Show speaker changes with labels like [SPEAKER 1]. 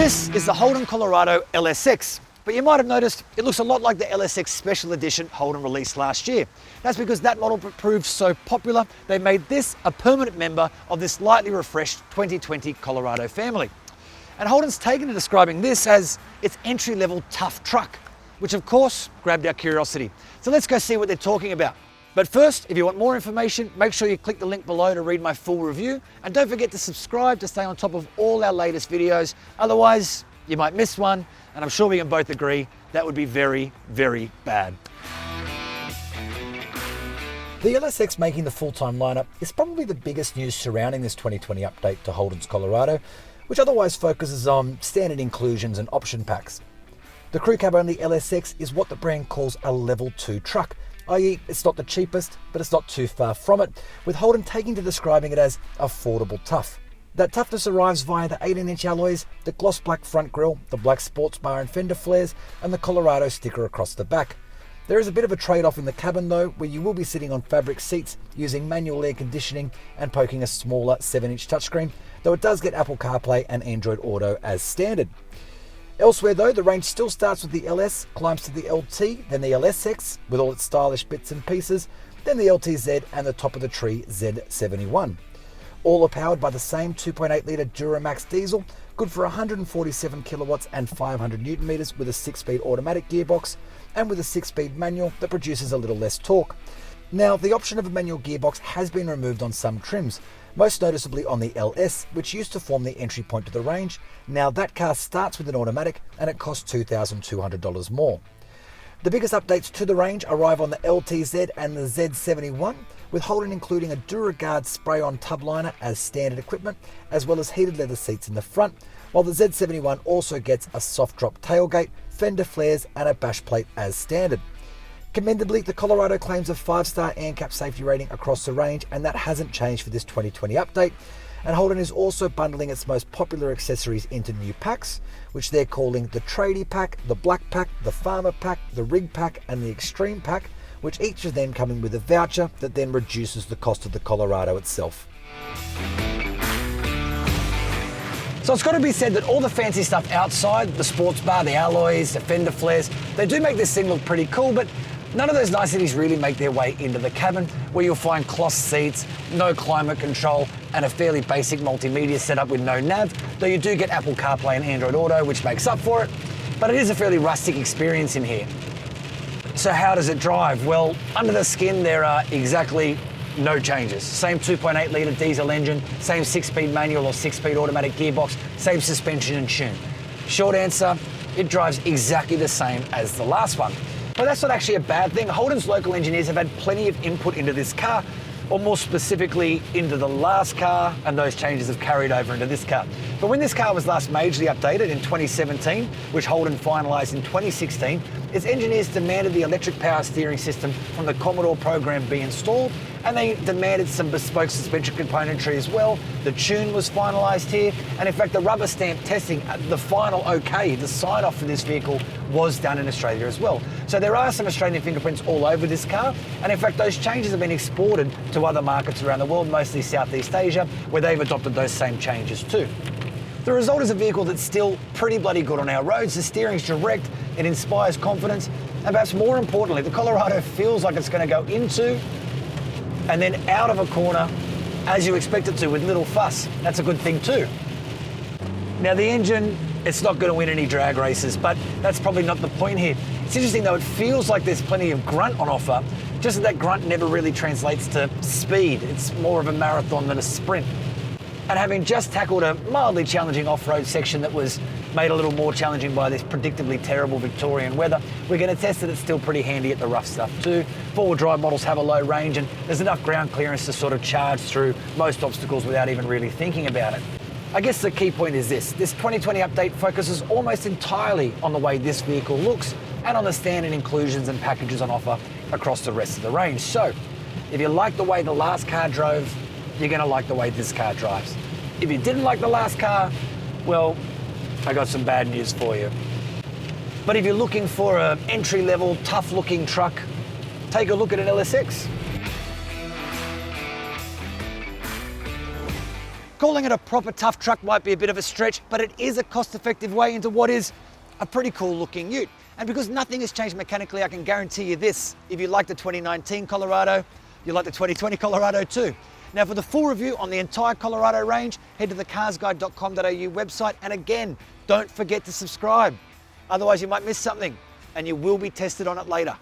[SPEAKER 1] This is the Holden Colorado LSX, but you might have noticed it looks a lot like the LSX Special Edition Holden released last year. That's because that model proved so popular, they made this a permanent member of this lightly refreshed 2020 Colorado family. And Holden's taken to describing this as its entry-level tough truck, which of course grabbed our curiosity. So let's go see what they're talking about. But first, if you want more information, make sure you click the link below to read my full review. And don't forget to subscribe to stay on top of all our latest videos. Otherwise, you might miss one. And I'm sure we can both agree that would be very, very bad. The LSX making the full-time lineup is probably the biggest news surrounding this 2020 update to Holden's Colorado, which otherwise focuses on standard inclusions and option packs. The crew cab only LSX is what the brand calls a level 2 truck, i.e. it's not the cheapest, but it's not too far from it, with Holden taking to describing it as affordable tough. That toughness arrives via the 18-inch alloys, the gloss black front grille, the black sports bar and fender flares, and the Colorado sticker across the back. There is a bit of a trade-off in the cabin though, where you will be sitting on fabric seats using manual air conditioning and poking a smaller 7-inch touchscreen, though it does get Apple CarPlay and Android Auto as standard. Elsewhere though, the range still starts with the LS, climbs to the LT, then the LSX with all its stylish bits and pieces, then the LTZ and the top of the tree Z71. All are powered by the same 2.8 litre Duramax diesel, good for 147 kilowatts and 500 newton meters with a 6-speed automatic gearbox and with a 6-speed manual that produces a little less torque. Now, the option of a manual gearbox has been removed on some trims, most noticeably on the LS, which used to form the entry point to the range. Now that car starts with an automatic and it costs $2,200 more. The biggest updates to the range arrive on the LTZ and the Z71, with Holden including a DuraGuard spray-on tub liner as standard equipment, as well as heated leather seats in the front, while the Z71 also gets a soft drop tailgate, fender flares and a bash plate as standard. Commendably, the Colorado claims a 5-star ANCAP safety rating across the range, and that hasn't changed for this 2020 update. And Holden is also bundling its most popular accessories into new packs, which they're calling the TRADIE pack, the Black pack, the Farmer pack, the Rig pack, and the Extreme pack, which each of them coming with a voucher that then reduces the cost of the Colorado itself. So it's got to be said that all the fancy stuff outside, the sports bar, the alloys, the fender flares, they do make this thing look pretty cool, but none of those niceties really make their way into the cabin, where you'll find cloth seats, no climate control, and a fairly basic multimedia setup with no nav, though you do get Apple CarPlay and Android Auto, which makes up for it, but it is a fairly rustic experience in here. So how does it drive? Well, under the skin there are exactly no changes. Same 2.8 litre diesel engine, same 6-speed manual or 6-speed automatic gearbox, same suspension and tune. Short answer, it drives exactly the same as the last one. But that's not actually a bad thing. Holden's local engineers have had plenty of input into this car, or more specifically into the last car, and those changes have carried over into this car. But when this car was last majorly updated in 2017, which Holden finalised in 2016, its engineers demanded the electric power steering system from the Commodore program be installed, and they demanded some bespoke suspension componentry as well. The tune was finalised here, and in fact the rubber stamp testing, the final okay, the sign off for this vehicle was done in Australia as well. So there are some Australian fingerprints all over this car, and in fact those changes have been exported to other markets around the world, mostly Southeast Asia, where they've adopted those same changes too. The result is a vehicle that's still pretty bloody good on our roads. The steering's direct, it inspires confidence, and perhaps more importantly, the Colorado feels like it's going to go into and then out of a corner as you expect it to with little fuss. That's a good thing too. Now the engine, it's not going to win any drag races, but that's probably not the point here. It's interesting though, it feels like there's plenty of grunt on offer, just that grunt never really translates to speed. It's more of a marathon than a sprint. And having just tackled a mildly challenging off-road section that was made a little more challenging by this predictably terrible Victorian weather, we're going to test that it's still pretty handy at the rough stuff too. Four-wheel drive models have a low range and there's enough ground clearance to sort of charge through most obstacles without even really thinking about it. I guess the key point is this 2020 update focuses almost entirely on the way this vehicle looks and on the standard inclusions and packages on offer across the rest of the range. So, if you like the way the last car drove, you're going to like the way this car drives. If you didn't like the last car, well, I got some bad news for you. But if you're looking for an entry-level, tough-looking truck, take a look at an LSX. Calling it a proper tough truck might be a bit of a stretch, but it is a cost-effective way into what is a pretty cool looking ute. And because nothing has changed mechanically, I can guarantee you this: if you like the 2019 Colorado, you like the 2020 Colorado too. Now, for the full review on the entire Colorado range, head to the carsguide.com.au website. And again, don't forget to subscribe. Otherwise you might miss something and you will be tested on it later.